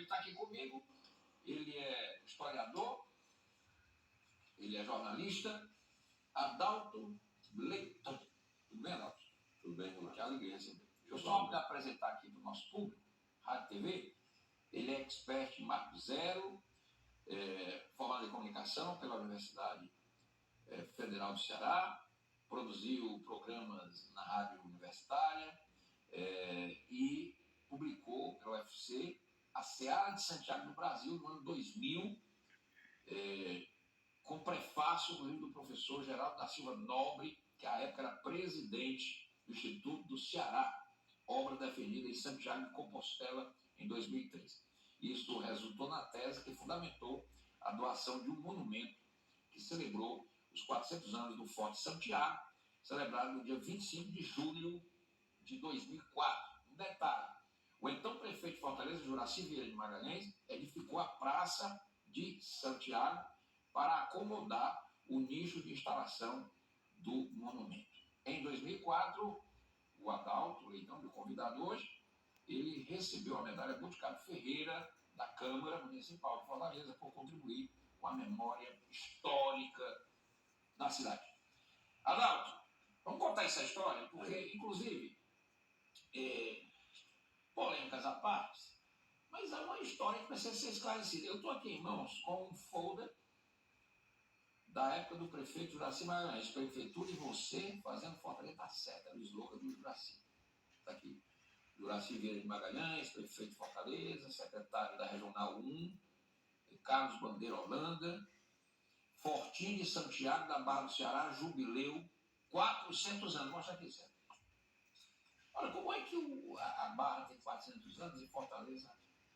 está aqui comigo. Ele é historiador, ele é jornalista, Adalto Leitão. Tudo bem, Adalto? Tudo bem, Renato? Que alegria receber. Deixa eu só me apresentar aqui para o nosso público, Rádio TV. Ele é expert em Marco Zero, formado em comunicação pela Universidade Federal do Ceará, produziu programas na rádio universitária e publicou pela UFC a Seara de Santiago no Brasil no ano 2000, com prefácio do professor Geraldo da Silva Nobre, que à época era presidente do Instituto do Ceará, obra defendida em Santiago de Compostela em 2003. Isso resultou na tese que fundamentou a doação de um monumento que celebrou os 400 anos do Forte Santiago, celebrado no dia 25 de julho de 2004. Um detalhe: o então prefeito de Fortaleza, Juraci Vieira de Magalhães, edificou a Praça de Santiago para acomodar o nicho de instalação do monumento. Em 2004, o Adalto Leitão, meu convidado hoje, ele recebeu a medalha Boticário Ferreira da Câmara Municipal de Fortaleza por contribuir com a memória histórica da cidade. Adalto, vamos contar essa história, porque, inclusive, polêmicas à parte, mas é uma história que precisa ser esclarecida. Eu estou aqui em mãos com um folder da época do prefeito Juraci Magalhães, Prefeitura e Você Fazendo Fortaleza Tá Certa, era o slogan do Juraci. Está aqui. Juraci Vieira de Magalhães, prefeito de Fortaleza, secretário da Regional 1, Carlos Bandeira Holanda, Fortinho de Santiago da Barra do Ceará, jubileu, 400 anos. Mostra aqui, certo? Olha, como é que a Barra tem 400 anos e Fortaleza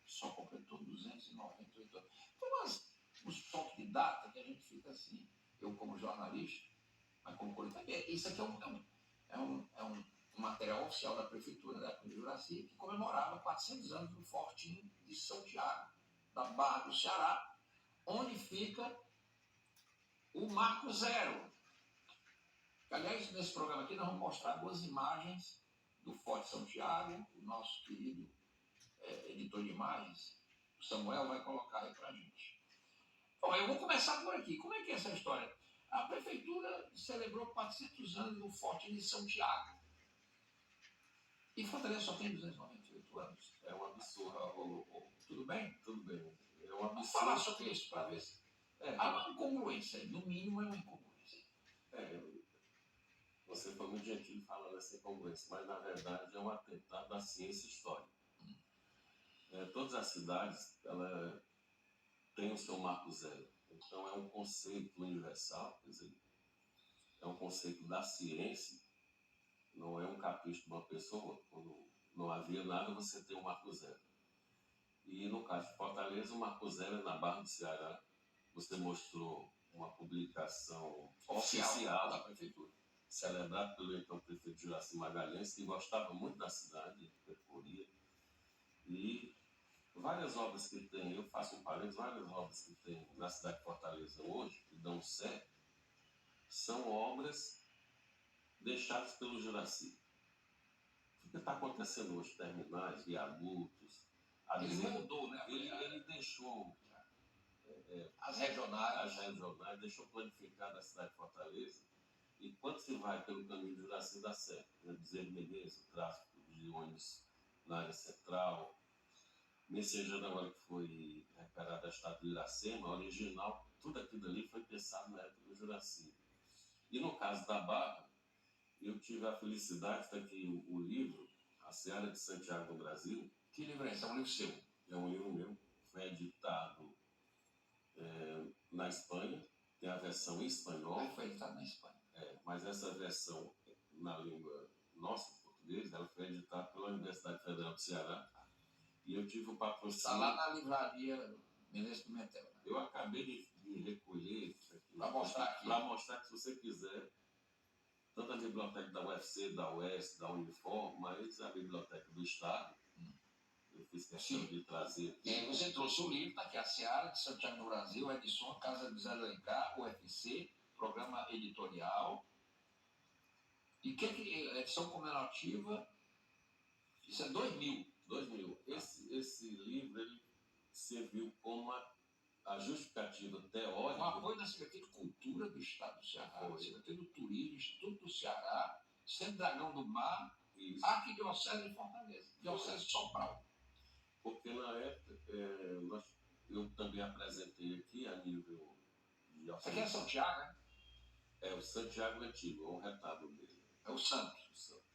só completou 298 anos? Tem uns toques de data que a gente fica assim, eu como jornalista, mas como coletor, isso aqui é um material oficial da Prefeitura da época de Juraci, que comemorava 400 anos do Fortinho de Santiago, da Barra do Ceará, onde fica o Marco Zero. Aliás, nesse programa aqui nós vamos mostrar duas imagens do Forte Santiago. O nosso querido editor de imagens, o Samuel, vai colocar aí pra gente. Bom, eu vou começar por aqui. Como é que é essa história? A Prefeitura celebrou 400 anos do Forte de Santiago. E Fortaleza só tem 298 anos. É um absurdo. Tudo bem? Tudo bem. É um absurdo. Vamos falar sobre isso para ver se... Há uma incongruência. No mínimo é uma incongruência. Você foi muito gentil falando essa incongruência, mas na verdade é um atentado da ciência histórica. Todas as cidades têm o seu marco zero. Então é um conceito universal, quer dizer, é um conceito da ciência, não é um capricho de uma pessoa. Quando não havia nada, você tem um marco zero. E no caso de Fortaleza, o marco zero é na Barra do Ceará. Você mostrou uma publicação oficial da Prefeitura, celebrado pelo então prefeito Juraci Magalhães, que gostava muito da cidade, percorria. E várias obras que tem, eu faço um parênteses, várias obras que tem na cidade de Fortaleza hoje, que dão certo, são obras deixadas pelo Juraci. O que está acontecendo hoje? Terminais, viadutos. Ele mudou, né? Ele deixou as regionais, deixou planificada a cidade de Fortaleza. E quando se vai pelo caminho do Juraci, dá certo. Bezerra Menezes, o tráfego de ônibus na área central. Messejana, agora que foi reparada a estátua de Iracema, a original, tudo aquilo ali foi pensado na época do Juraci. E no caso da Barra, eu tive a felicidade, está aqui o livro, A Seara de Santiago no Brasil. Que livro é esse? É um livro seu? É um livro meu, foi editado na Espanha, tem a versão em espanhol. Foi editado na Espanha. Mas essa versão na língua nossa, português, ela foi editada pela Universidade Federal do Ceará. E eu tive o patrocínio... Está lá na livraria Menezes Pimentel. Né? Eu acabei de recolher isso aqui. Para mostrar aqui. Para mostrar que, se você quiser, tanto a biblioteca da UFC, da UES, da Unifor, mas a biblioteca do Estado, eu fiz questão de trazer aqui. E aí você trouxe o livro, está aqui, A Seara de Santiago no Brasil, edição Casa de Zé Alencar, UFC, programa editorial. E que edição comemorativa, isso é 2000. 2000. Esse livro, ele serviu como a justificativa Com teórica. apoio da Secretaria de Cultura do Estado do Ceará, Foi. Secretaria do Turismo, Instituto do Ceará, Centro Dragão do Mar, Isso. Arquidiocese de Fortaleza, Diocese de Sobral. Porque na época eu também apresentei aqui a nível de Isso aqui é São Tiago, né? É o Santiago Antigo, é um retábulo dele. É o santo. O santo.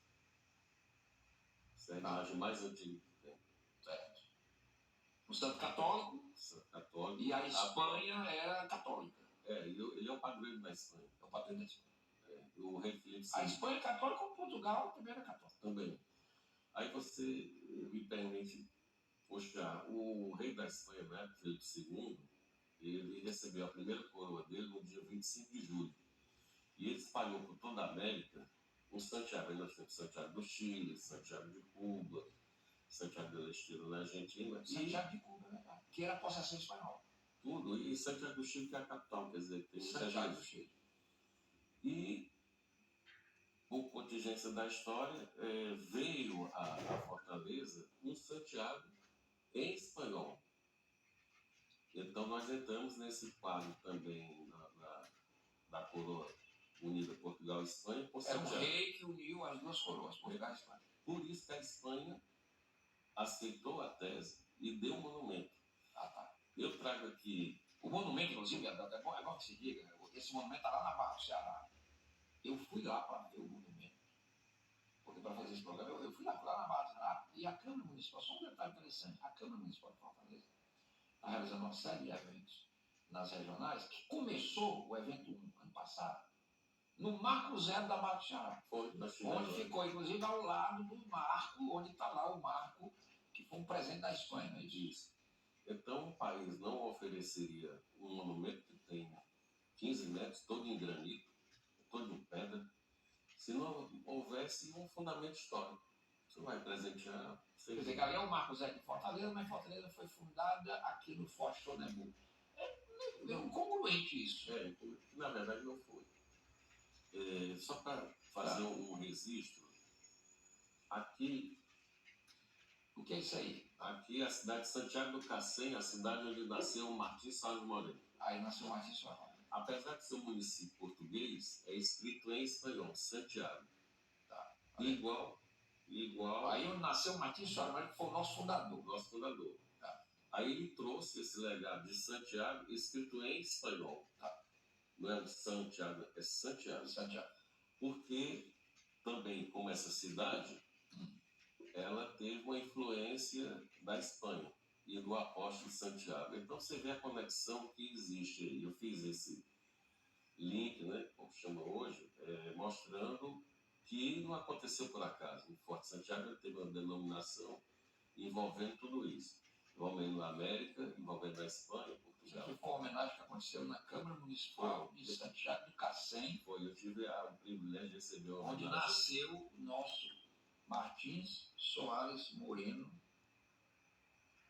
Essa é a imagem mais antiga que tem. Certo. O santo católico. Santo católico. E a Espanha era católica. Ele é o padroeiro da Espanha. É o padroeiro da Espanha. O rei Felipe A Espanha é católica, como Portugal também era católico. Também. Aí você me permite puxar. O rei da Espanha, né, Felipe II, ele recebeu a primeira coroa dele no dia 25 de julho. E ele espalhou por toda a América o Santiago. Aí nós temos Santiago do Chile, Santiago de Cuba, Santiago del Estero na Argentina. Santiago de Cuba, né? Que era a possessão espanhola. Tudo. E Santiago do Chile, que é a capital, quer dizer, tem Santiago do Chile. E, por contingência da história, veio a Fortaleza um Santiago em espanhol. Então, nós entramos nesse quadro também da coroa unida Portugal e Espanha. Era um rei que uniu as duas coroas, Portugal e Espanha. Por isso que a Espanha aceitou a tese e deu um monumento. Ah, tá. Eu trago aqui... O monumento, inclusive, é bom que se diga, esse monumento está lá na Barra do Ceará. Eu fui lá para ver o monumento. Porque para fazer esse programa, eu fui lá na Barra do Ceará. E a Câmara Municipal, só um detalhe interessante, a Câmara Municipal de Fortaleza está realizando uma série de eventos nas regionais, que começou o evento 1, ano passado, no Marco Zero da Barra do Ceará. Onde ficou, inclusive, ao lado do marco, onde está lá o marco, que foi um presente da Espanha, não é isso? Então, o país não ofereceria um monumento que tem 15 metros, todo em granito, todo em pedra, se não houvesse um fundamento histórico. Você vai presentear... Quer dizer, que ali é o Marco Zero de Fortaleza, mas Fortaleza foi fundada aqui no Forte Sonembu. É meio incongruente isso. Na verdade não foi. Só para fazer um registro, aqui... O que é isso aí? Aqui é a cidade de Santiago do Cacém, a cidade onde nasceu Martins Salles Moreno. Aí nasceu Martins Salles Moreno. Apesar de ser um município português, é escrito em espanhol, Santiago. Tá. Igual. Aí onde nasceu Martins Salles Moreno, que foi o nosso fundador. Tá. Aí ele trouxe esse legado de Santiago escrito em espanhol. Tá. Não é Santiago, é Santiago. Porque também, como essa cidade, ela teve uma influência da Espanha e do apóstolo Santiago. Então você vê a conexão que existe aí. Eu fiz esse link, né, como chama hoje, mostrando que não aconteceu por acaso. O Forte Santiago teve uma denominação envolvendo tudo isso. Envolvendo a América, envolvendo a Espanha, Portugal. Isso foi uma homenagem que aconteceu na Câmara Municipal de Santiago do Cacém. Eu tive o privilégio de receber uma onde nasceu o nosso Martins Soares Moreno,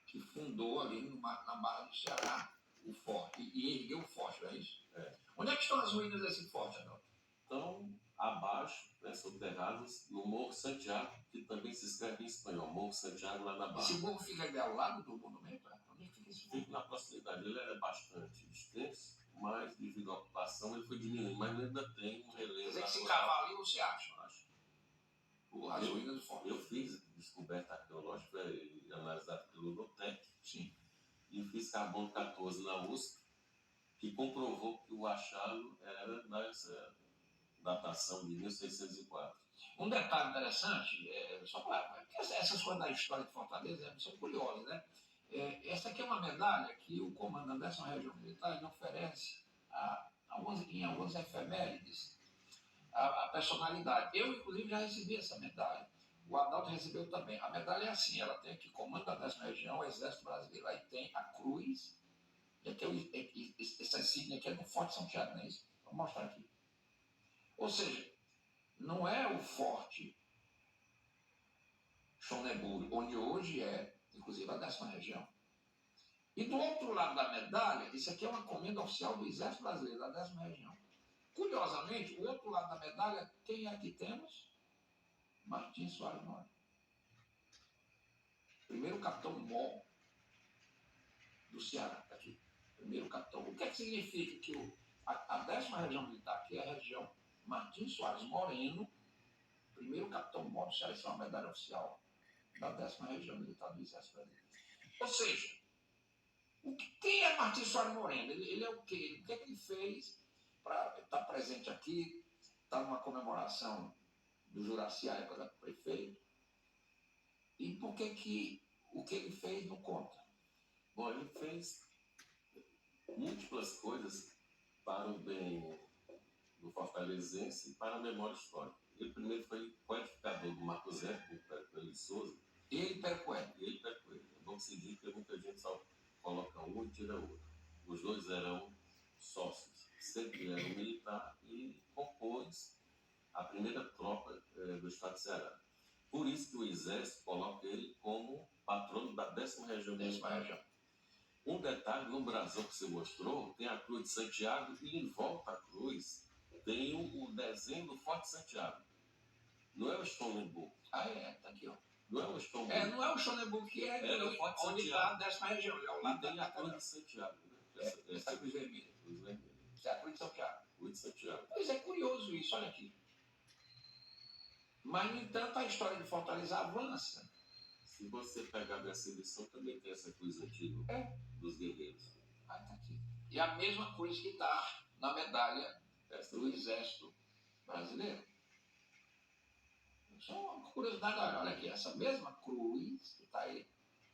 que fundou ali na Barra do Ceará o forte, e ergueu o forte, não é isso? Onde é que estão as ruínas desse forte, Adão? Estão abaixo, soterradas, no Morro Santiago, que também se escreve em espanhol, Morro Santiago, lá na Barra. Esse morro fica ali ao lado do monumento? Onde é que fica esse morro? Fica na proximidade. Ele era bastante extenso, mas devido à ocupação ele foi diminuindo, mas ainda tem um relevo. Quer dizer que se cavar ali, você acha? Acho. As ruínas do forte. Eu fiz descoberta arqueológica e analisada pelo Notec. Sim. E fiz carbono 14 na USP, que comprovou que o achado era dessa datação de 1604. Um detalhe interessante, só para... Essas coisas da história de Fortaleza são curiosas, né? Essa aqui é uma medalha que o comandante dessa região militar oferece em algumas efemérides a personalidade. Eu, inclusive, já recebi essa medalha. O Adalto recebeu também. A medalha é assim, ela tem aqui comando da 10ª região, o Exército Brasileiro, aí tem a cruz, e aqui essa insígnia aqui é no Forte São Tiago, não é isso? Vou mostrar aqui. Ou seja, não é o Forte Sonembu, onde hoje é, inclusive, a 10ª região. E do outro lado da medalha, isso aqui é uma comenda oficial do Exército Brasileiro, da 10ª região. Curiosamente, o outro lado da medalha, quem é que temos? Martins Soares Moreno. Primeiro capitão Mó. do Ceará. Tá aqui. Primeiro capitão. O que é que significa que a 10ª região militar, que é a região Martins Soares Moreno, primeiro capitão-mor do Ceará, isso é uma medalha oficial da 10ª região militar do Exército Brasileiro. Ou seja, quem é Martins Soares Moreno? Ele é o quê? O que é que ele fez para estar presente aqui, estar numa comemoração do Juraci, à época da prefeito? E por que o que ele fez não conta? Bom, ele fez múltiplas coisas para o bem do fortalezense e para a memória histórica. Ele primeiro foi codificador do Marco Zero, com o Pérez de Souza. Ele percoé. É bom que se diz que muita gente só coloca um e tira outro. Os dois eram sócios, sempre eram militar e compôs a primeira tropa do estado de Ceará. Por isso que o Exército coloca ele como patrono da 10ª região militar. Um detalhe, no brasão que você mostrou, tem a Cruz de Santiago e em volta à cruz tem o desenho do Forte Santiago. Não é o Schonenburg. Ah, é, tá aqui, ó. Não é o Schonenburg. Não é o Schonenburg, que é o Forte onde está a 10ª região. É o lado tem da a Cruz de Santiago. Né? Essa cruz vermelha. Cruz vermelha. Isso é a Cruz de Santiago. Cruz de Santiago. Pois é, curioso isso, olha aqui. Mas, no entanto, a história de Fortaleza avança. Se você pegar dessa edição, também tem essa cruz antiga dos guerreiros. Ah, tá aqui. E a mesma cruz que está na medalha do Exército Brasileiro. Só uma curiosidade, olha aqui, essa mesma cruz que está aí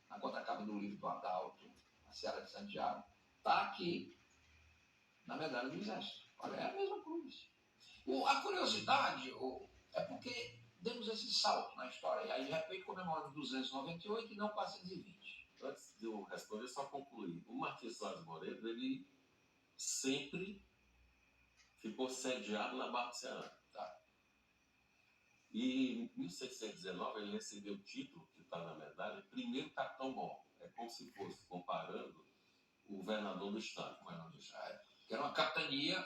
na contracapa do livro do Adalto, a Seara de Santiago, está aqui na medalha do Exército. Olha, é a mesma cruz. A curiosidade é porque demos esse salto na história, e aí de repente comemoramos 298 e não 420. Antes de eu responder, só concluir. O Martins Soares Moreno, ele sempre ficou sediado na Barra do Ceará. Tá? E em 1619 ele recebeu o título, que está na medalha, primeiro capitão-mor. É como se fosse comparando o governador do estado. Que era uma capitania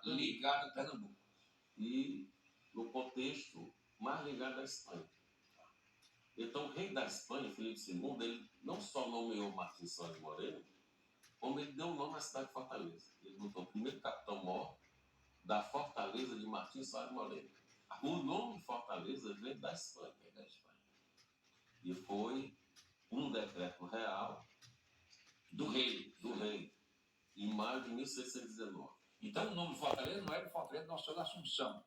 ligada a Pernambuco. E no contexto mais ligado à Espanha. Então, o rei da Espanha, Filipe II, ele não só nomeou Martins Soares Moreno, como ele deu o nome à cidade de Fortaleza. Ele botou o primeiro capitão-mor da Fortaleza de Martins Soares Moreno. O nome de Fortaleza vem da Espanha. E foi um decreto real do rei, em maio de 1619. Então, o nome de Fortaleza não é de Fortaleza Nossa Senhora da Assunção.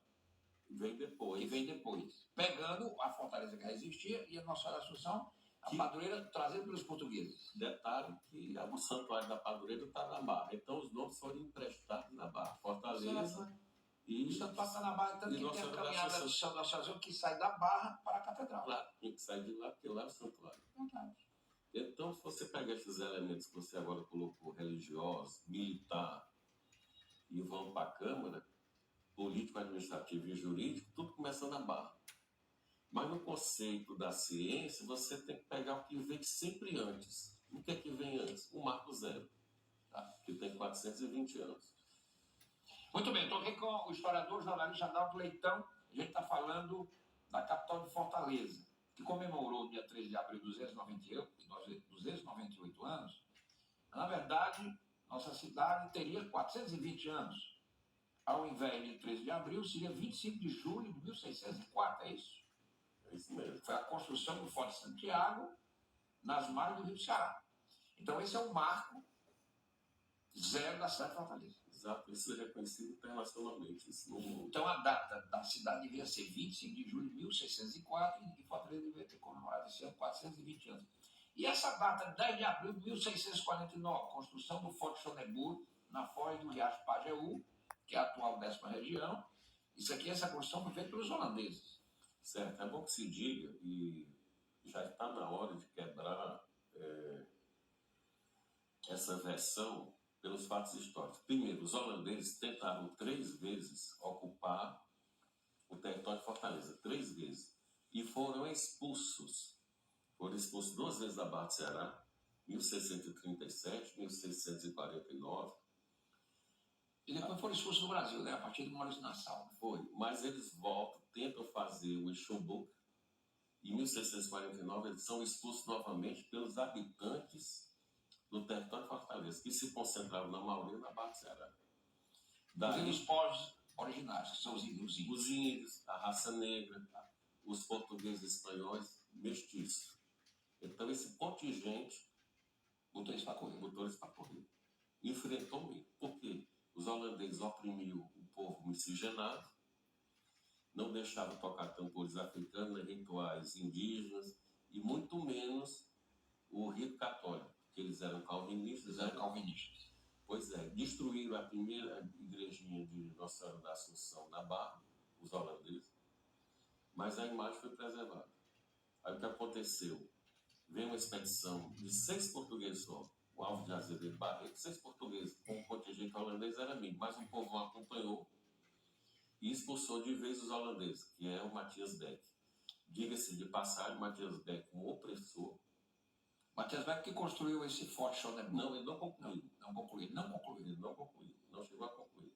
Vem depois. Pegando a fortaleza que já existia e a Nossa Senhora da Assunção, a padroeira trazida pelos portugueses. Detalhe que o santuário da padroeira está na Barra. Então, os nomes foram emprestados na Barra. Fortaleza e... O santuário está na Barra, tanto que tem a caminhada do São da Assunção que sai da Barra para a Catedral. Claro, tem que sair de lá, porque lá é o santuário. Então, se você pegar esses elementos que você agora colocou, religiosos, militar, e vão para a Câmara, político, administrativo e jurídico, tudo começa na Barra. Mas no conceito da ciência, você tem que pegar o que vem sempre antes. O que é que vem antes? O Marco Zero, tá? Que tem 420 anos. Muito bem, estou aqui com o historiador jornalista Adalto Leitão. A gente está falando da capital de Fortaleza, que comemorou dia 13 de abril 298 anos. Na verdade, nossa cidade teria 420 anos. Ao invés de 13 de abril, seria 25 de julho de 1604, é isso? É isso mesmo. Foi a construção do Forte Santiago nas margens do Rio do Ceará. Então, esse é o marco zero da cidade de Fortaleza. Exato, isso é reconhecido internacionalmente. Então, a data da cidade deveria ser 25 de julho de 1604 e Fortaleza deveria ter comemorado esse ano 420 anos. E essa data, 10 de abril de 1649, construção do Forte Schonenburg, na foz do Riacho Pajeú, que é a atual 10ª região. Essa construção foi feita pelos holandeses. Certo, é bom que se diga, e já está na hora de quebrar essa versão pelos fatos históricos. Primeiro, os holandeses tentaram 3 vezes ocupar o território de Fortaleza, 3 vezes, e foram expulsos. Foram expulsos 2 vezes da Barra do Ceará, 1637, 1649. E depois foram expulsos do Brasil, né? A partir do Maurício Nassau. Foi, mas eles voltam, tentam fazer o Exumburg. Em 1649, eles são expulsos novamente pelos habitantes do território de Fortaleza. que se concentravam na maioria na Barra do Ceará. E Daí, os povos originários, que são os índios. os índios, a raça negra, os portugueses espanhóis, mestiços. Então, esse contingente Botou isso para correr. botou eles para correr. Enfrentou ele. Por quê? Os holandeses oprimiam o povo miscigenado, não deixavam tocar tambores africanos, rituais indígenas, e muito menos o rito católico, porque eles eram calvinistas. Pois é, destruíram a primeira igrejinha de Nossa Senhora da Assunção na Barra, os holandeses, mas a imagem foi preservada. Aí o que aconteceu? Veio uma expedição de 6 portugueses só, o Alves de Azevedo Barreto, 6 portugueses, com o contingente holandês era amigo, mas o povo acompanhou e expulsou de vez os holandeses, que é o Matias Beck. Diga-se de passagem, Matias Beck, um opressor. Matias Beck que construiu esse Forte Schoneburg. Não, ele não concluiu. Ele não concluiu. Não chegou a concluir.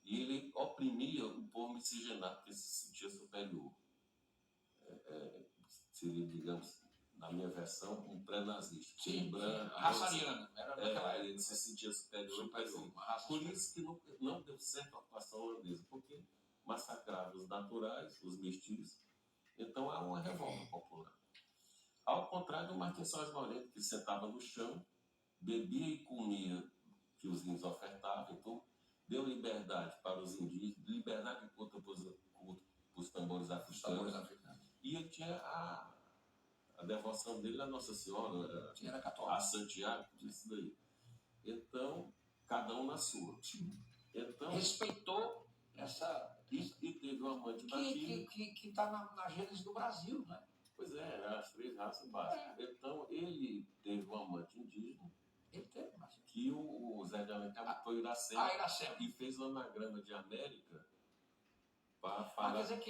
E ele oprimia o povo miscigenado, porque se sentia superior. Seria, digamos, na minha versão, um pré-nazista. Sim, branco, raça ariana. Era naquela época. Ele se sentia superior. Uma raça Por superior. isso que não deu certo a ocupação holandesa, porque massacrava os naturais, os mestiços. Então há uma revolta popular. Ao contrário do Martins Soares Moreto, que sentava no chão, bebia e comia que os índios ofertavam, então deu liberdade para os indígenas, liberdade de culto para os tambores africanos. E ele tinha a devoção dele à Nossa Senhora, Era católico. a Santiago, isso daí. Então, cada um na sua. Então, Respeitou essa... E teve uma amante daqui. Que está na gênese do Brasil, né? Pois é, as 3 raças básicas. Então, ele teve um amante indígena. Ele teve, mas... Que o Zé de Alencar foi Iracema. Iracema. E fez o anagrama de América para Mas falar. quer dizer que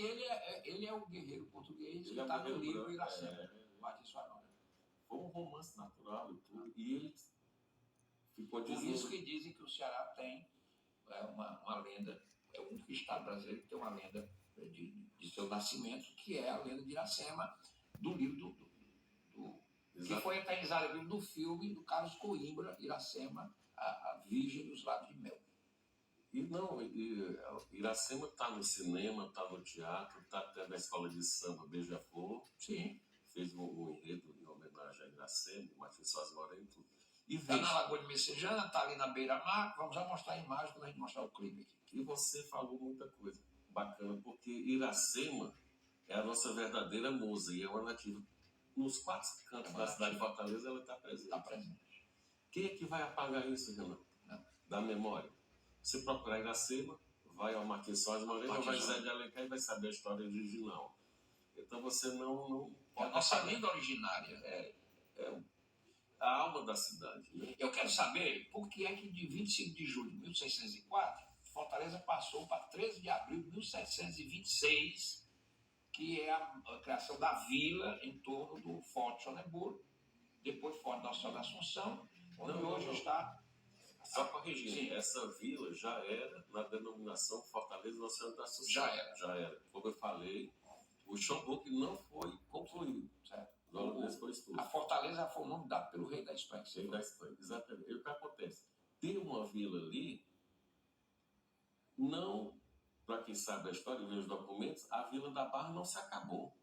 ele é o guerreiro português que é está um no guerreiro livro branco, Iracema. Martins Soares Moreto. Foi um romance natural e tudo. E ele ficou Por dizendo. isso que dizem que o Ceará tem uma lenda, é o único estado brasileiro que tem uma lenda de seu nascimento, que é a lenda de Iracema, do livro que foi eternizado do filme do Carlos Coimbra, Iracema, a Virgem dos Lábios de Mel. E não, Iracema está no cinema, está no teatro, está até na escola de samba Beija-Flor. Sim. Fez um enredo em homenagem a Iracema, Martins Soares Moreto. Está na Lagoa de Messejana, está ali na beira-mar. Vamos já mostrar a imagem quando a gente mostrar o clipe aqui. E você falou muita coisa bacana, porque Iracema é a nossa verdadeira musa e é uma nativa. Nos 4 cantos da cidade de Fortaleza ela está presente. Está presente. Quem é que vai apagar isso, Renan? Da memória. Você procurar Iracema, vai ao Martins Soares Moreira, vai Zé de Alencar e vai saber a história original. Então você não pode. A nossa língua originária é a alma da cidade. Né? Eu quero saber por que é que de 25 de julho de 1604, Fortaleza passou para 13 de abril de 1726, que é a criação da vila em torno do Forte Schoneburg, depois Forte Nossa Senhora da Assunção, onde hoje está... Só corrigindo, essa vila já era na denominação Fortaleza Nossa Senhora da Assunção. Já era. Como eu falei, o Schomburg não foi concluído. Certo. A Fortaleza foi o nome dado pelo rei da Espanha. Rei da Espanha, exatamente. E o que acontece? Tem uma vila ali, não, para quem sabe a história e vê os documentos, a Vila da Barra não se acabou.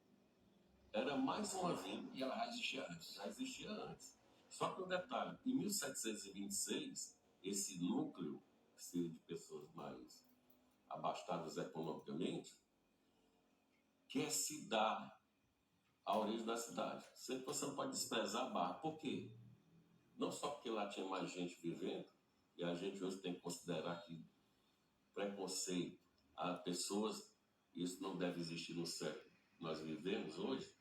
Era mais uma vila. E ela já existia antes. Já existia antes. Só que um detalhe, em 1726, esse núcleo, que seria de pessoas mais abastadas economicamente, quer se dar a origem da cidade. Sempre você não pode desprezar a Barra. Por quê? Não só porque lá tinha mais gente vivendo, e a gente hoje tem que considerar que preconceito a pessoas, isso não deve existir no século que nós vivemos hoje.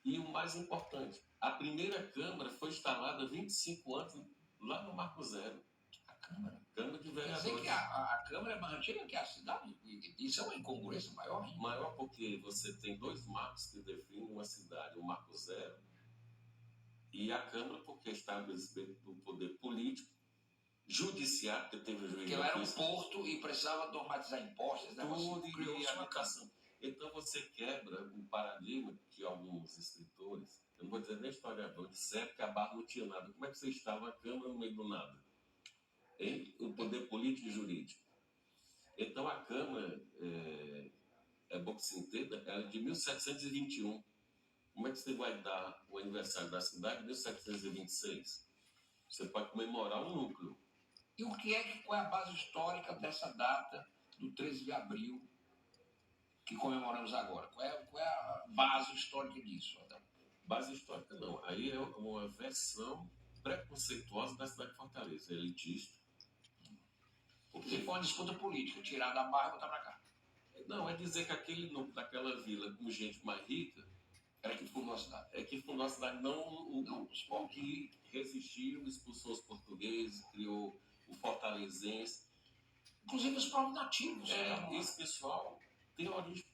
E o mais importante, a primeira Câmara foi instalada 25 anos lá no Marco Zero. A Câmara? Câmara de Vereadores. Quer dizer que a Câmara é mais antiga que a cidade? Isso é uma incongruência maior ainda. Maior porque você tem 2 marcos que definem uma cidade, o Marco Zero e a Câmara, porque está a respeito do poder político, judiciário, que teve o juiz. Porque ela era um porto e precisava normatizar impostos, né? Tudo e habitação. Então você quebra um paradigma que alguns escritores, eu não vou dizer nem historiador, disseram que a Barra não tinha nada. Como é que você estava a Câmara no meio do nada? Hein? O poder político e jurídico. Então a Câmara, é bom que se entenda, ela é de 1721. Como é que você vai dar o aniversário da cidade em 1726? Você pode comemorar um núcleo. E qual é a base histórica dessa data do 13 de abril que comemoramos agora? Qual é a base histórica disso, Adão? Base histórica não. Aí é uma versão preconceituosa da cidade de Fortaleza, elitista. Porque foi uma disputa política, tirar da Barra e botar para cá. Não, é dizer que aquele núcleo daquela vila com gente mais rica era que fundou a cidade. É que fundou a cidade, não os povos que resistiu, expulsou os portugueses, criou o fortalezense. Inclusive os povos nativos. Esse pessoal tem origem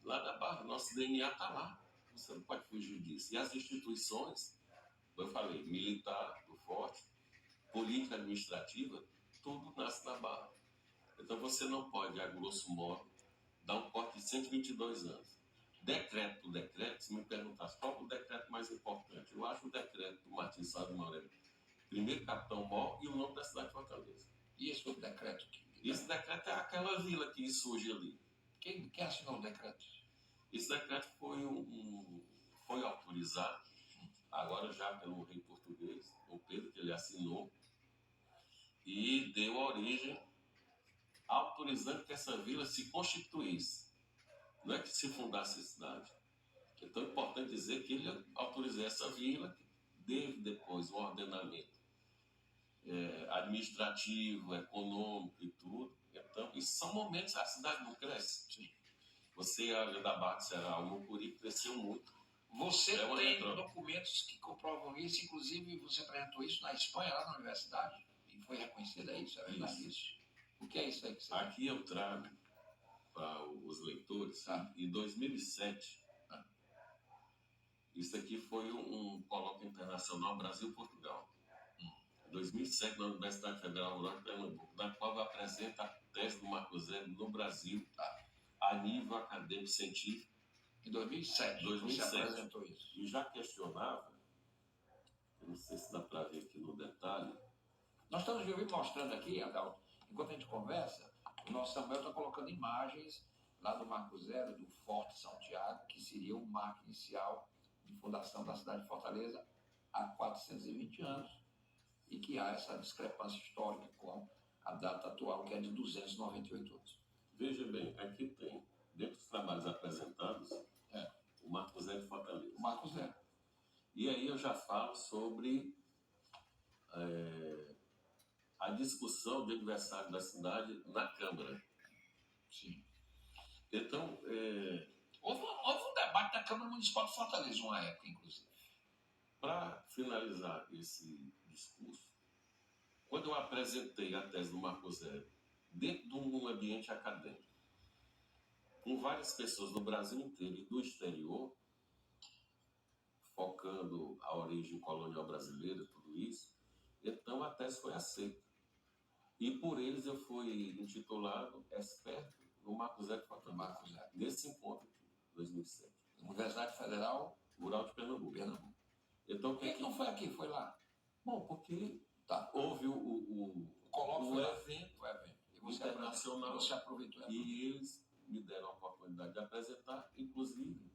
lá da Barra. Nosso DNA está lá. Você não pode fugir disso. E as instituições, como eu falei, militar, do forte, política administrativa, tudo nasce na Barra. Então você não pode, a grosso modo, dar um corte de 122 anos. Decreto por decreto, se me perguntasse qual é o decreto mais importante, eu acho o decreto do Martins Sá do Moreira, primeiro Capitão-Mor e o nome da cidade de Fortaleza. E esse outro decreto? Esse decreto é aquela vila que surge ali. Quem assinou o decreto? Esse decreto foi autorizado, agora já pelo rei português, o Pedro, que ele assinou, e deu origem, autorizando que essa vila se constituísse. Não é que se fundasse a cidade. É tão importante dizer que ele autorizou essa vila, que teve depois um ordenamento administrativo, econômico e tudo. Então, isso são momentos que a cidade não cresce. Sim. Você, a área da Barra do Ceará, o Mucuri cresceu muito. Você tem documentos que comprovam isso, inclusive você apresentou isso na Espanha, lá na universidade, e foi reconhecido, é isso? É verdade isso? O que é isso aí que você Aqui eu trago para os leitores, em 2007, isso aqui foi um colóquio internacional Brasil-Portugal. Em 2007, na Universidade Federal Rural de Pernambuco, na qual apresenta a tese do Marco Zero no Brasil, a nível acadêmico científico. Em 2007, você apresentou isso. E já questionava, eu não sei se dá para ver aqui no detalhe. Nós estamos mostrando aqui, Adalto, enquanto a gente conversa, o nosso Samuel está colocando imagens lá do Marco Zero, do Forte São Tiago, que seria o marco inicial de fundação da cidade de Fortaleza há 420 anos, e que há essa discrepância histórica com a data atual, que é de 298 anos. Veja bem, aqui tem, dentro dos trabalhos apresentados, o Marco Zero de Fortaleza. O Marco Zero. E aí eu já falo sobre a discussão do aniversário da cidade na Câmara. Sim. Então, houve um debate na Câmara Municipal de Fortaleza, uma época, inclusive. Para finalizar esse discurso, quando eu apresentei a tese do Marco Zero dentro de um ambiente acadêmico, com várias pessoas do Brasil inteiro e do exterior, focando a origem colonial brasileira, tudo isso, então a tese foi aceita. E por eles eu fui intitulado experto no Marco Zero de Fortaleza, nesse encontro aqui, 2007. Universidade Federal Rural de Pernambuco. Então, por que não foi aqui, foi lá? Bom, porque houve o evento internacional, você aproveitou. E eles me deram a oportunidade de apresentar, inclusive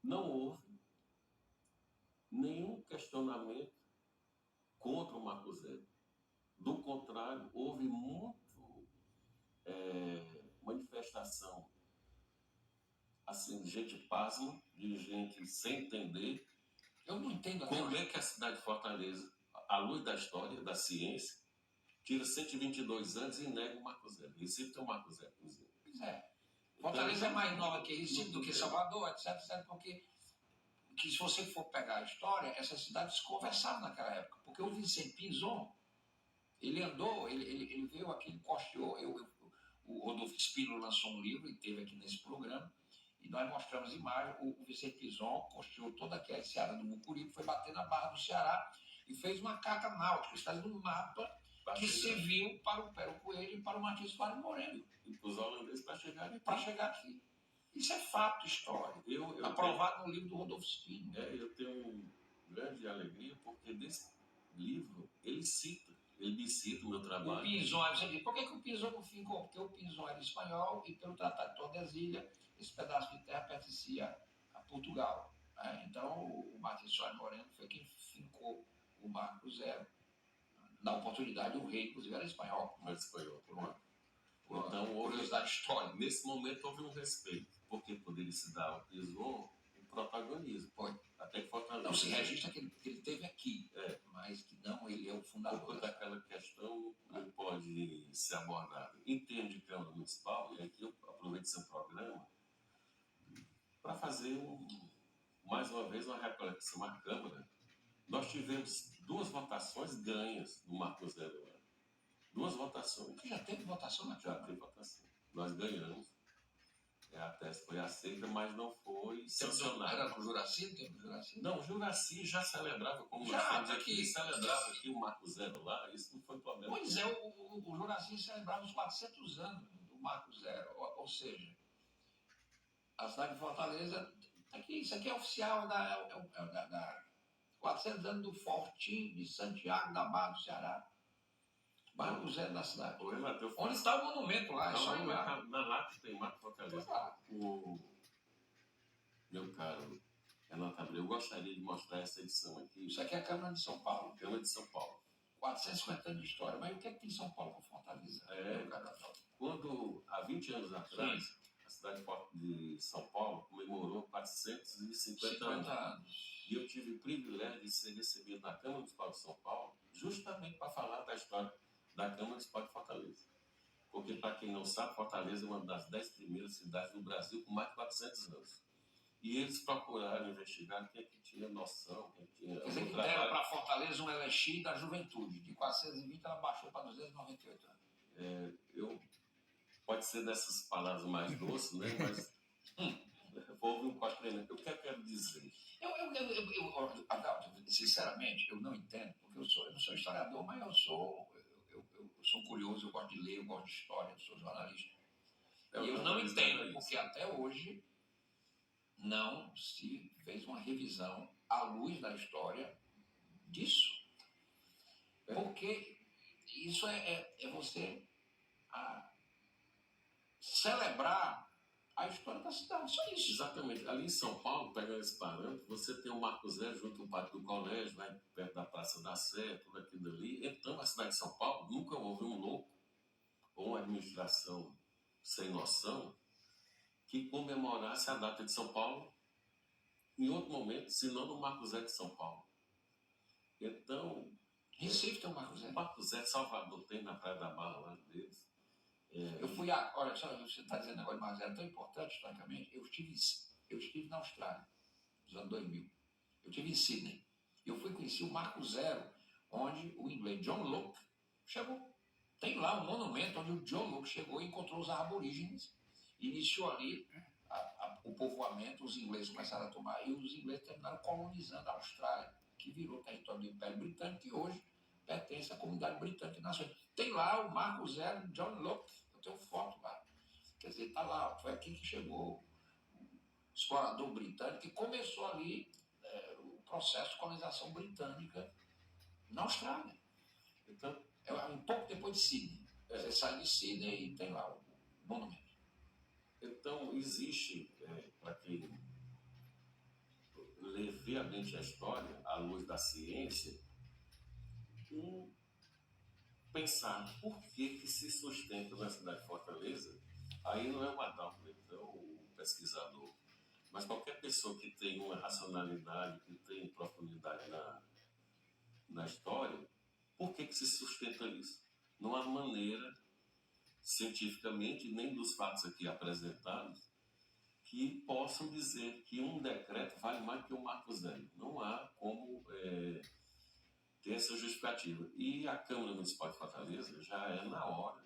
não houve nenhum questionamento contra o Marco Zero. Do contrário, houve muito manifestação assim, de gente pasma, de gente sem entender. Eu não entendo como é que a cidade de Fortaleza, à luz da história, da ciência, tira 122 anos e nega o Marco Zero. Recife tem o Marco Zero, inclusive. Pois é. Fortaleza é mais nova que Recife, do que Salvador, etc. Porque se você for pegar a história, essas cidades se conversavam naquela época. Porque o Vicente Pinzon, ele andou, ele veio aqui, encosteou. O Rodolfo Spino lançou um livro e teve aqui nesse programa. E nós mostramos imagens. O Vicente Pinzon costeou toda aquela Seara do Mucuri, foi bater na Barra do Ceará e fez uma carta náutica, está no mapa que serviu para o Pero Coelho e para o Martins Soares Moreno. E para os holandeses para chegar aqui. Isso é fato histórico. Aprovado no livro do Rodolfo Spino. Eu tenho grande alegria porque desse livro ele me cita o meu trabalho. O Pinzon, você diz, por que o Pinzon não ficou? Porque o Pinzon era espanhol e pelo Tratado de Tordesilhas, esse pedaço de terra pertencia a Portugal. Né? Então, o Martins Soares Moreno foi quem fincou o Marco Zero. Na oportunidade, o rei, inclusive, era espanhol. Mas espanhol, por uma Então, curiosidade histórica. Nesse momento houve um respeito, porque poderia se dar ao Pinzon um protagonismo. Foi. Até que Fortaleza. Não se registra que ele teve aqui, mas que não ele é o fundador. Por conta daquela questão não pode ser abordada. Em termos de Câmara Municipal, e aqui eu aproveito seu programa para fazer mais uma vez uma recollecção à Câmara. Nós tivemos 2 votações ganhas no Marco Zero. 2 votações. Já teve votação na Câmara? Já teve votação. Nós ganhamos. A tese foi aceita, mas não foi sancionada. Era no Juraci? Não, o Juraci já celebrava, como já, nós temos aqui, celebrava aqui o Marco Zero lá, isso não foi problema. Pois é, o Juraci celebrava os 400 anos do Marco Zero, ou seja, a cidade de Fortaleza, isso aqui é oficial da 400 anos do Fortinho de Santiago da Barra do Ceará. Marco Zero da cidade. Onde está o monumento lá? Na Lapa tem Marco Fortaleza. O meu caro Renato Abreu, eu gostaria de mostrar essa edição aqui. Isso aqui é a Câmara de São Paulo. Câmara de São Paulo. 450 anos de história. Mas o que é que tem em São Paulo com Fortaleza? Quando, há 20 anos atrás, a cidade de São Paulo comemorou 450 anos. E eu tive o privilégio de ser recebido na Câmara Municipal de São Paulo, justamente para falar da história da Câmara Municipal de Fortaleza. Porque, para quem não sabe, Fortaleza é uma das 10 primeiras cidades do Brasil com mais de 400 anos. E eles procuraram investigar quem é que tinha noção, quem tinha... Quer dizer, que deram para Fortaleza um elixir da juventude. De 420 ela baixou para 298 anos. Pode ser dessas palavras mais doces, né? Mas houve um questionamento. O que eu quero dizer? Sinceramente, eu não entendo, porque eu não sou historiador, mas eu sou curioso, eu gosto de ler, eu gosto de história, eu sou jornalista. E eu não entendo, porque até hoje não se fez uma revisão à luz da história disso. Porque isso é você celebrar a história da cidade, só isso. Exatamente. Ali em São Paulo, pegando esse parâmetro, você tem o Marco Zero junto ao pátio do colégio, né, perto da Praça da Sé, tudo aquilo ali. Então, a cidade de São Paulo nunca houve um louco ou uma administração sem noção que comemorasse a data de São Paulo em outro momento, senão no Marco Zero de São Paulo. Então... Recife tem o Marco Zero. O Marco Zero, Salvador tem na Praia da Barra, lá deles. Eu fui olha só, você está dizendo agora de Marco Zero, tão importante historicamente. Eu estive na Austrália, nos anos 2000. Eu estive em Sydney. Eu fui conhecer o Marco Zero, onde o inglês John Locke chegou. Tem lá um monumento onde o John Locke chegou e encontrou os aborígenes. Iniciou ali o povoamento, os ingleses começaram a tomar, e os ingleses terminaram colonizando a Austrália, que virou território do Império Britânico e hoje pertence à comunidade britânica nacional. Tem lá o Marco Zero John Locke. Eu tenho foto lá. Quer dizer, está lá, foi aqui que chegou o explorador britânico, que começou ali o processo de colonização britânica na Austrália. Então, um pouco depois de Sydney. Você sai de Sydney e tem lá o monumento. Então, existe, para quem lê friamente a história, à luz da ciência, pensar por que se sustenta na cidade de Fortaleza. Aí não é o Adalto, não é o pesquisador, mas qualquer pessoa que tem uma racionalidade, que tem profundidade na história, por que se sustenta isso? Não há maneira, cientificamente, nem dos fatos aqui apresentados, que possam dizer que um decreto vale mais que um Marco Zero. Não há como ter essa justificativa. E a Câmara Municipal de Fortaleza já é na hora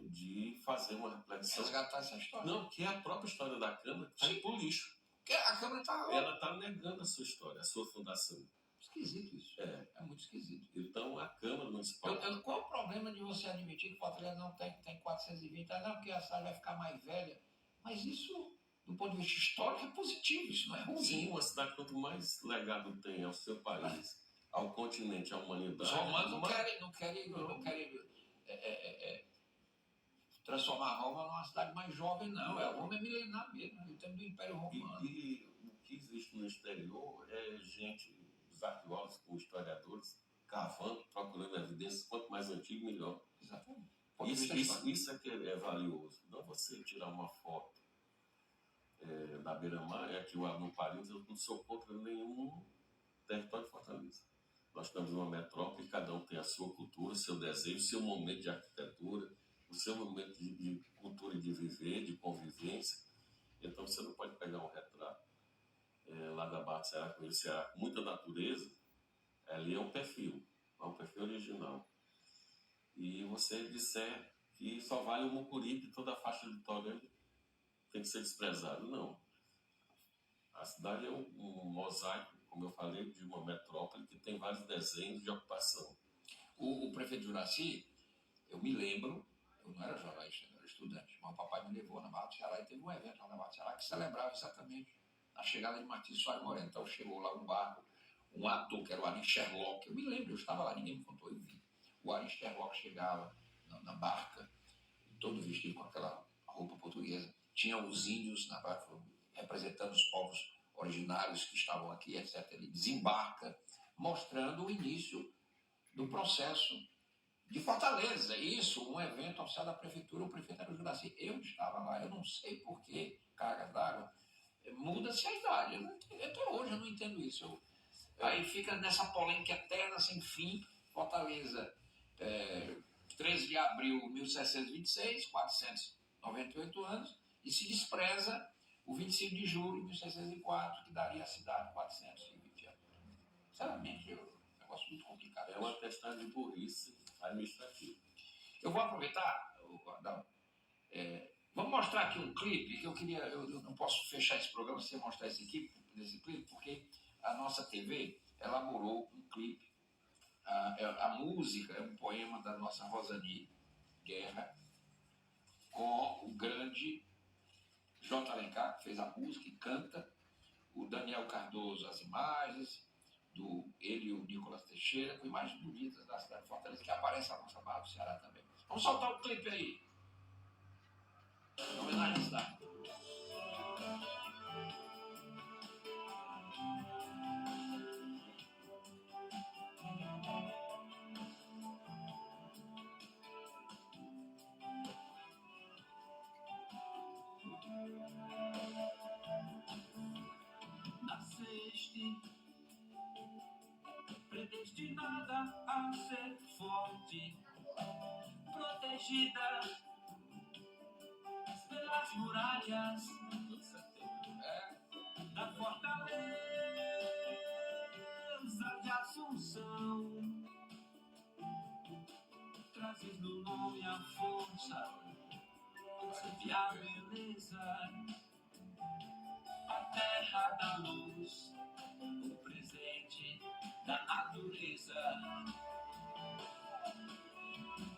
de fazer uma reflexão. Resgatar essa história. Não, que é a própria história da Câmara que está pro lixo. Porque a Câmara ela está negando a sua história, a sua fundação. Esquisito isso. É muito esquisito. Então, a Câmara Municipal... Qual é o problema de você admitir que Fortaleza não tem 420? Não, porque a cidade vai ficar mais velha. Mas isso, do ponto de vista histórico, é positivo, isso não é ruim. Sim, uma cidade quanto mais legado tem ao seu país, ao continente, à humanidade. Os romanos não querem transformar Roma numa cidade mais jovem, não. Roma é milenar mesmo, no tempo do Império Romano. E o que existe no exterior é gente, os arqueólogos, como historiadores, cavando, procurando evidências, quanto mais antigo, melhor. Exatamente. Isso é que é valioso. Não você tirar uma foto da beira-mar, é que no Paris, eu não sou contra nenhum território de Fortaleza. Nós estamos numa metrópole, cada um tem a sua cultura, seu desejo, seu momento de arquitetura, o seu momento de cultura e de viver, de convivência. Então você não pode pegar um retrato lá da Barra do Ceará, com Ceará, com muita natureza, ali é um perfil original. E você disser que só vale o Mucuripe, toda a faixa litorânea tem que ser desprezado. Não. A cidade é um mosaico, como eu falei, de uma metrópole que tem vários desenhos de ocupação. O prefeito Juraci, eu me lembro, eu não era jornalista, eu era estudante, mas o papai me levou na Barra do Ceará e teve um evento lá na Barra do Ceará que celebrava exatamente a chegada de Martins Soares Moreno. Então chegou lá um barco, um ator que era o Ari Sherlock, eu me lembro, eu estava lá, ninguém me contou, eu vi. O Ari Sherlock chegava na barca, todo vestido com aquela roupa portuguesa. Tinha os índios na barca, representando os povos originários que estavam aqui, etc. Ele desembarca, mostrando o início do processo de Fortaleza. Isso, um evento oficial da prefeitura, o prefeito era o Juraci. Eu estava lá, eu não sei por que cargas d'água. Muda-se a idade. Até hoje eu não entendo isso. Aí fica nessa polêmica eterna, sem fim. Fortaleza, 13 de abril de 1726, 498 anos, e se despreza o 25 de julho de 1604, que daria à cidade 420 anos. Sinceramente, é um negócio muito complicado. É uma questão de burrice administrativa. Eu vou aproveitar, Adão, vamos mostrar aqui um clipe que eu queria. Eu não posso fechar esse programa sem mostrar esse clipe, porque a nossa TV elaborou um clipe. A música é um poema da nossa Rosani Guerra, com o grande J. Alencar, que fez a música e canta, o Daniel Cardoso, as imagens, ele e o Nicolas Teixeira, com imagens bonitas da cidade de Fortaleza, que aparece a nossa Barra do Ceará também. Vamos soltar o clipe aí, em homenagem à cidade. Nasceste predestinada a ser forte, protegida pelas muralhas da fortaleza de Assunção. Trazes no nome a força e a beleza, a terra da luz, o presente da natureza,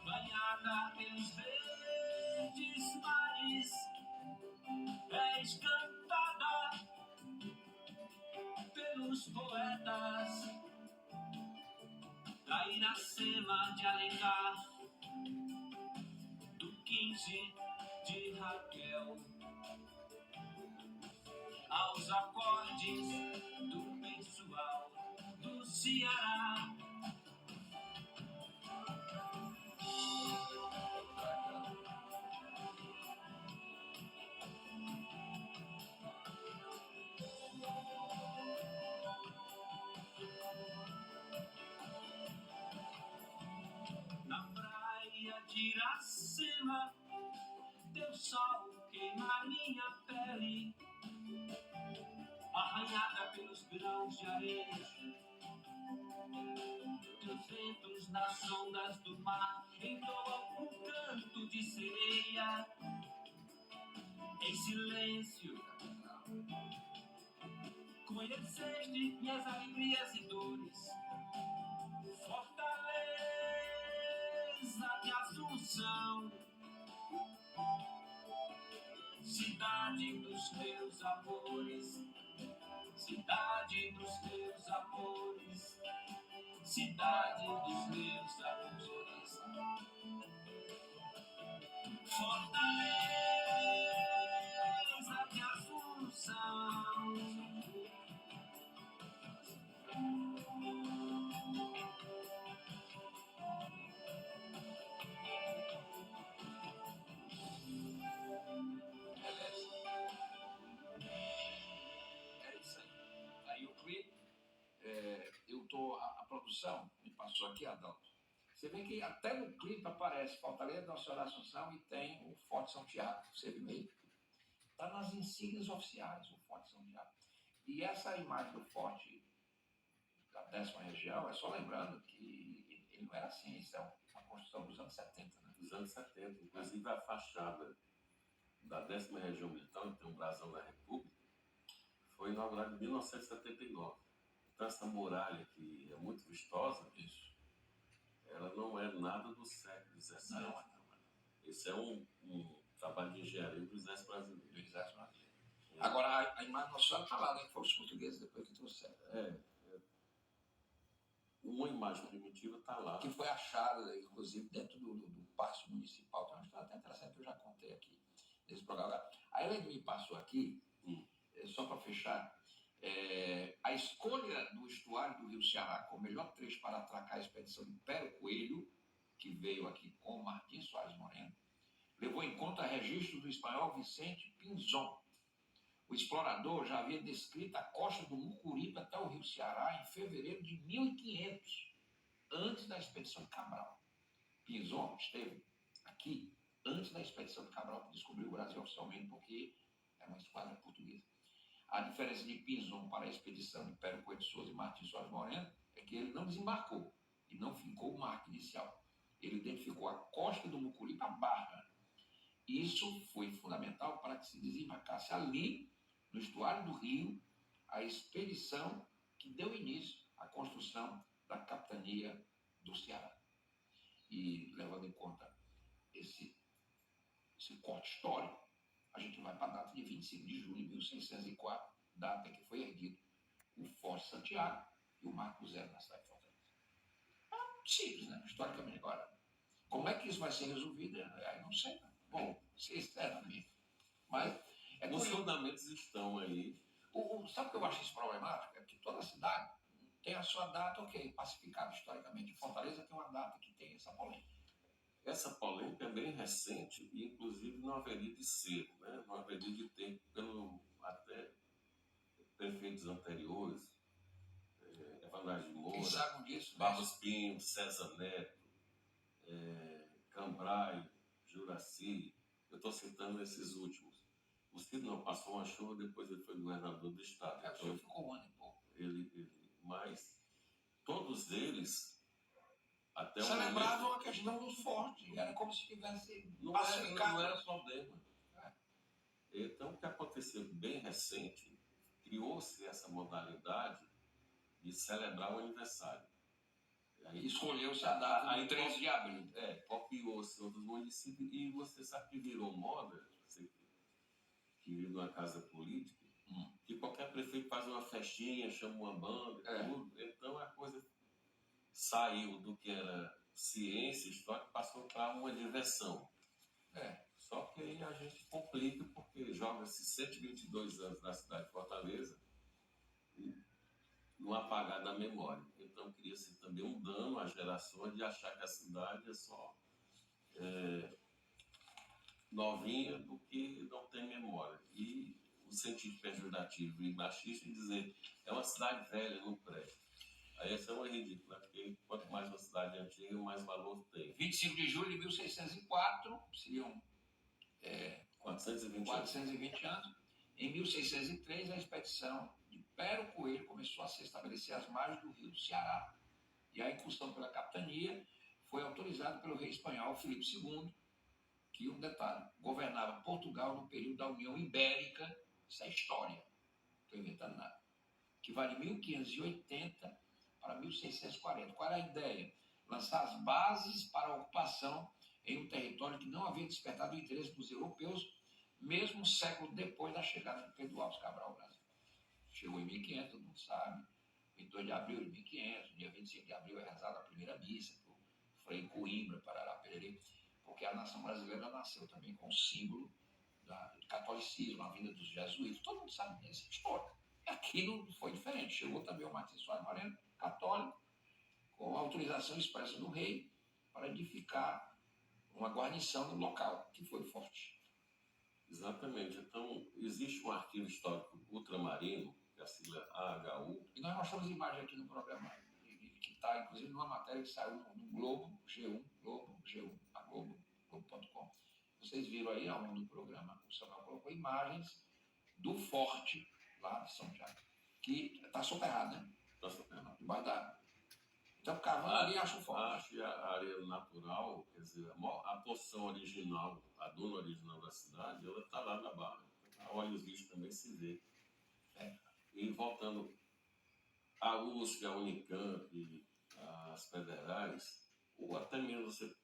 banhada pelos verdes mares, és cantada pelos poetas da Iracema de Alencar, do 15 de Raquel, aos acordes do pessoal do Ceará. Na praia de Iracema, teu sol queima minha pele, arranhada pelos grãos de areia. Teus ventos nas ondas do mar entoam um canto de sereia. Em silêncio, conheceste minhas alegrias e dores. Fortaleza de Assunção, cidade dos meus amores, cidade dos meus amores, cidade dos meus amores. Fortaleza de Assunção. Beleza. É isso aí. Aí o clipe, a produção me passou aqui, Adalto. Você vê que até no clipe aparece Fortaleza, Nossa Senhora da Assunção e tem o Forte São Tiago. Você viu aí? Está nas insígnias oficiais, o Forte São Tiago. E essa imagem do forte da 10ª região, é só lembrando que ele não era assim, isso é uma construção dos anos 70, né? Dos anos 70, inclusive a fachada da 10ª Região Militar, onde tem um brasão da República, foi inaugurada em 1979. Então essa muralha que é muito vistosa, Isso. ela não é nada do século XVII. Não. Esse é um trabalho de engenharia do Exército Brasileiro. Do Exército Brasileiro. Agora, a imagem Nossa Senhora está lá, né? Foi os portugueses depois que trouxeram. Uma imagem primitiva está lá. Que foi achada, inclusive, dentro do Paço Municipal. Tem uma história até interessante que eu já contei aqui nesse programa. A Helene me passou aqui, só para fechar, a escolha do estuário do Rio Ceará como melhor trecho para atracar a expedição de Pero Coelho, que veio aqui com Martim Soares Moreno, levou em conta registro do espanhol Vicente Pinzón. O explorador já havia descrito a costa do Mucuripe até o Rio Ceará em fevereiro de 1500, antes da expedição de Cabral. Pinzón esteve aqui antes da expedição de Cabral, que descobriu o Brasil oficialmente porque era uma esquadra portuguesa. A diferença de Pinzón para a expedição de Pero Coelho de Souza e Martim Soares Moreno é que ele não desembarcou e não fincou o marco inicial. Ele identificou a costa do Mucuripe, a Barra. Isso foi fundamental para que se desembarcasse ali, no estuário do Rio, a expedição que deu início à construção da capitania do Ceará. E, levando em conta esse corte histórico, a gente vai para a data de 25 de julho de 1604, data em que foi erguido o Forte Santiago e o Marco Zero na cidade de Fortaleza. É simples, né? Historicamente. Agora, como é que isso vai ser resolvido? Eu não sei. Né? Bom, sinceramente. Mas os fundamentos estão aí. Sabe o que eu acho isso problemático? É que toda cidade tem a sua data, ok, pacificada historicamente. Fortaleza tem uma data que tem essa polêmica. Essa polêmica é bem recente e, inclusive, não haveria de ser, né? Não haveria de ter, até prefeitos anteriores, Evandro de Moura, Disso, Barros Pinho, César Neto, Cambrai, Juraci. Eu estou citando esses últimos. O Cid não passou uma chuva, depois ele foi governador do estado. O senhor ficou um ano e pouco. Mas todos eles, até celebravam a questão do forte. Era como se tivesse pacificado. Não era problema. Então, o que aconteceu bem recente, criou-se essa modalidade de celebrar o aniversário. Aí escolheu-se a data aí 13 de abril. Copiou-se outros municípios e você sabe que virou moda, você que vive numa casa política, que qualquer prefeito faz uma festinha, chama uma banda e tudo. Então a coisa saiu do que era ciência, história, passou para uma diversão. Só que aí a gente complica porque joga-se 122 anos na cidade de Fortaleza no apagar da memória. Então cria-se também um dano às gerações de achar que a cidade é só novinha do que não tem memória. E o sentido pejorativo e machista de dizer é uma cidade velha, não presta. Aí essa é uma ridícula, porque quanto mais uma cidade antiga, mais valor tem. 25 de julho de 1604, seriam 420 anos. Em 1603, a expedição de Pero Coelho começou a se estabelecer às margens do rio do Ceará. E a incursão pela capitania foi autorizada pelo rei espanhol Filipe II, que, um detalhe, governava Portugal no período da União Ibérica. Isso é história, não estou inventando nada. Que vai de 1580 para 1640. Qual era a ideia? Lançar as bases para a ocupação em um território que não havia despertado o interesse dos europeus mesmo um século depois da chegada de Pedro Álvares Cabral ao Brasil. Chegou em 1500, todo mundo sabe, 22 de abril de 1500, dia 25 de abril é rezada a primeira missa, por Frei Coimbra, Parará Pererê, porque a nação brasileira nasceu também com o símbolo do catolicismo, a vinda dos jesuítas, todo mundo sabe dessa história. E aqui não foi diferente, chegou também o Martins Soares Moreno, católico, com autorização expressa do rei para edificar uma guarnição no local, que foi forte. Exatamente. Então, existe um arquivo histórico ultramarino, que é a sigla AHU. E nós mostramos imagem aqui no programa, que está inclusive numa matéria que saiu no Globo, G1, a Globo.com. Vocês viram aí ao longo do programa, o Samuel colocou imagens do forte lá de São Tiago, que está soterrado, né? Está soterrado. Debaixo d'água. Então, cavando ali, acha o forte. Acho a área natural, quer dizer, a porção original, a duna original da cidade, ela está lá na Barra. A Olhos Vistos também se vê. E voltando à USP, à Unicamp, às federais, ou até mesmo você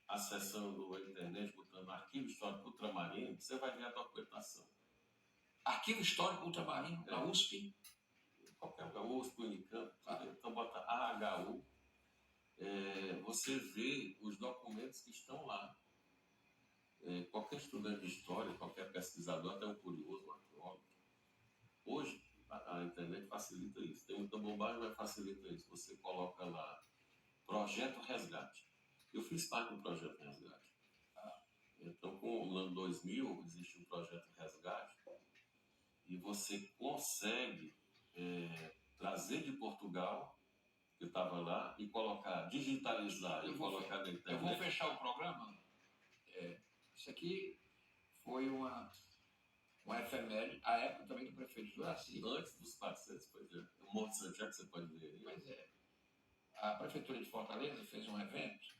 acessando a internet, botando arquivo histórico ultramarino, você vai ver a documentação. Arquivo histórico ultramarino, da USP? Qualquer lugar, USP, Unicamp, então bota AHU, você vê os documentos que estão lá. Qualquer estudante de história, qualquer pesquisador, até um curioso, um arqueólogo, hoje a internet facilita isso. Tem muita bobagem, mas facilita isso. Você coloca lá Projeto Resgate. Eu fiz parte do Projeto Resgate. Então, com o ano 2000, existe um Projeto Resgate e você consegue trazer de Portugal, que eu estava lá, e colocar, digitalizar e colocar na internet. Eu vou fechar o programa. Isso aqui foi uma efeméride, a época também do prefeito Juraci. Antes dos 400, pois é. O Monte Santiago, você pode ver aí. Pois é. A Prefeitura de Fortaleza fez um evento.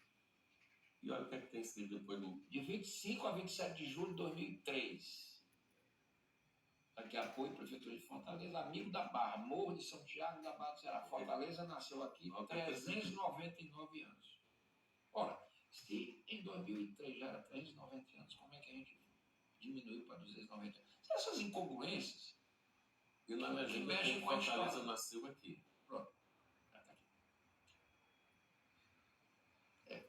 E olha o que é que tem sido depois do... De 25 a 27 de julho de 2003. Aqui apoio Prefeitura de Fortaleza, amigo da Barra, Morro de São Tiago da Barra do Ceará. Fortaleza nasceu aqui há 399 anos. Ora, se em 2003 já era 390 anos, como é que a gente diminuiu para 290 anos? São essas incongruências. E na legenda que Fortaleza nasceu aqui. Pronto.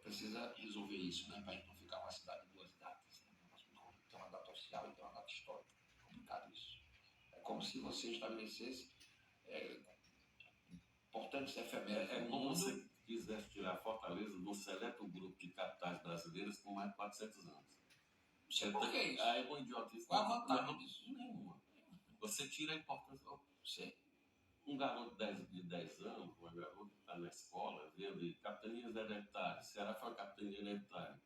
Precisa resolver isso, né? Para a gente não ficar uma cidade de duas datas. Né? Tem uma data oficial e tem uma data histórica. É complicado isso. É como se você estabelecesse importantes efemérides. É como se você quisesse tirar Fortaleza de um seleto grupo de capitais brasileiras com mais de 400 anos. Você por que isso? É um idiotismo. Qual a vantagem disso? Nenhuma. Você tira a importância. Você. Um garoto de 10 anos, uma garota que está na escola, vê ali, capitanias hereditárias. Ceará foi uma capitania hereditária.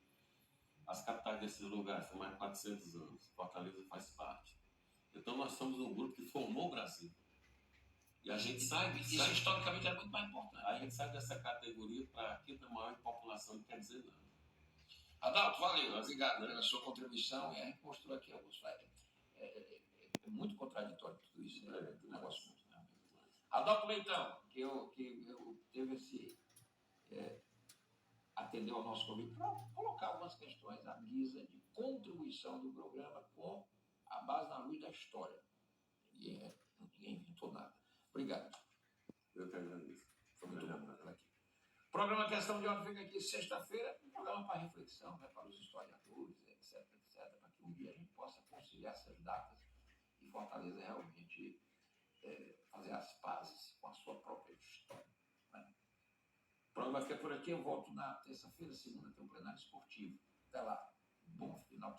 As capitais desses lugares têm mais de 400 anos. Fortaleza faz parte. Então nós somos um grupo que formou o Brasil. E a gente sabe... Isso historicamente é muito mais importante. A gente sai dessa categoria para a quinta maior população, não quer dizer nada. Adalto, valeu. Obrigado pela sua contribuição. E a gente mostrou aqui alguns slides. É muito contraditório tudo isso. Né? Um negócio muito. Adalto Leitão, que eu teve esse... atendeu ao nosso convite para colocar algumas questões à guisa de contribuição do programa com a base na luz da história. Ninguém inventou nada. Obrigado. Eu que agradeço. Muito bom aqui. O programa Questão de Ordem fica aqui sexta-feira, um programa para reflexão, né, para os historiadores, etc, para que um dia a gente possa conciliar essas datas e Fortaleza realmente fazer as pazes com a sua própria história. Né? O programa fica por aqui, eu volto na terça-feira, segunda tem um plenário esportivo. Até lá.